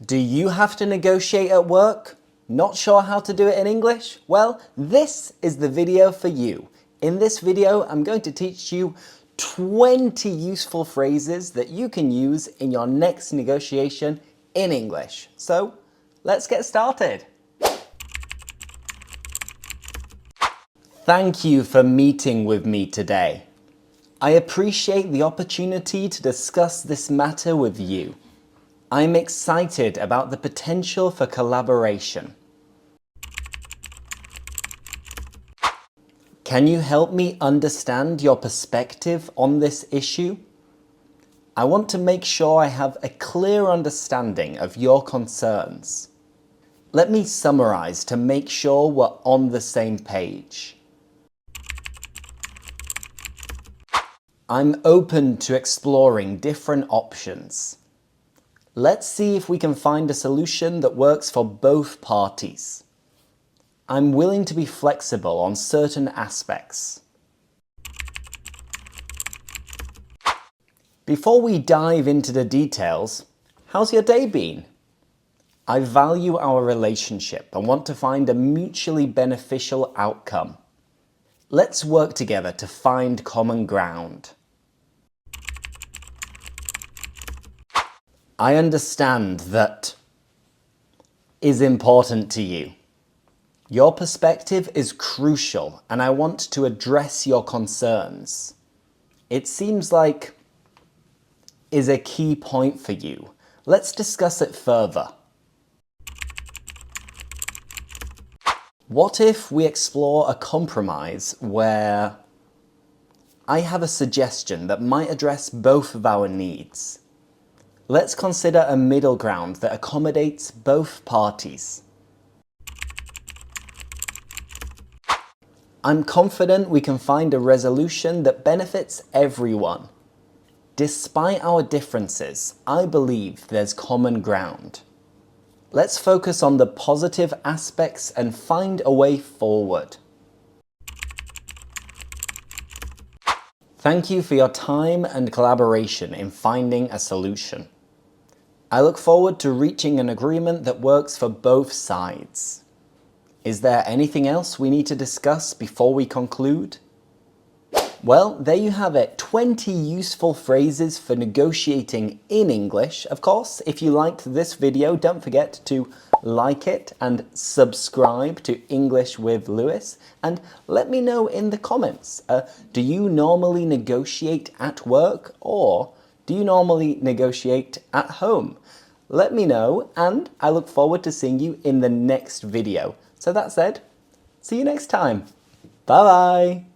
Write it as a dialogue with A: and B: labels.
A: Do you have to negotiate at work? Not sure how to do it in English? Well, this is the video for you. In this video, I'm going to teach you 20 useful phrases that you can use in your next negotiation in English. So, let's get started. Thank you for meeting with me today. I appreciate the opportunity to discuss this matter with you. I'm excited about the potential for collaboration. Can you help me understand your perspective on this issue? I want to make sure I have a clear understanding of your concerns. Let me summarize to make sure we're on the same page. I'm open to exploring different options. Let's see if we can find a solution that works for both parties. I'm willing to be flexible on certain aspects. Before we dive into the details, how's your day been? I value our relationship and want to find a mutually beneficial outcome. Let's work together to find common ground. I understand that is important to you. Your perspective is crucial and I want to address your concerns. It seems like is a key point for you. Let's discuss it further. What if we explore a compromise where I have a suggestion that might address both of our needs? Let's consider a middle ground that accommodates both parties. I'm confident we can find a resolution that benefits everyone. Despite our differences, I believe there's common ground. Let's focus on the positive aspects and find a way forward. Thank you for your time and collaboration in finding a solution. I look forward to reaching an agreement that works for both sides. Is there anything else we need to discuss before we conclude? Well, there you have it, 20 useful phrases for negotiating in English. Of course, if you liked this video, don't forget to like it and subscribe to English with Lewis. And let me know in the comments, do you normally negotiate at work or do you normally negotiate at home? Let me know and I look forward to seeing you in the next video. So that said, see you next time. Bye bye.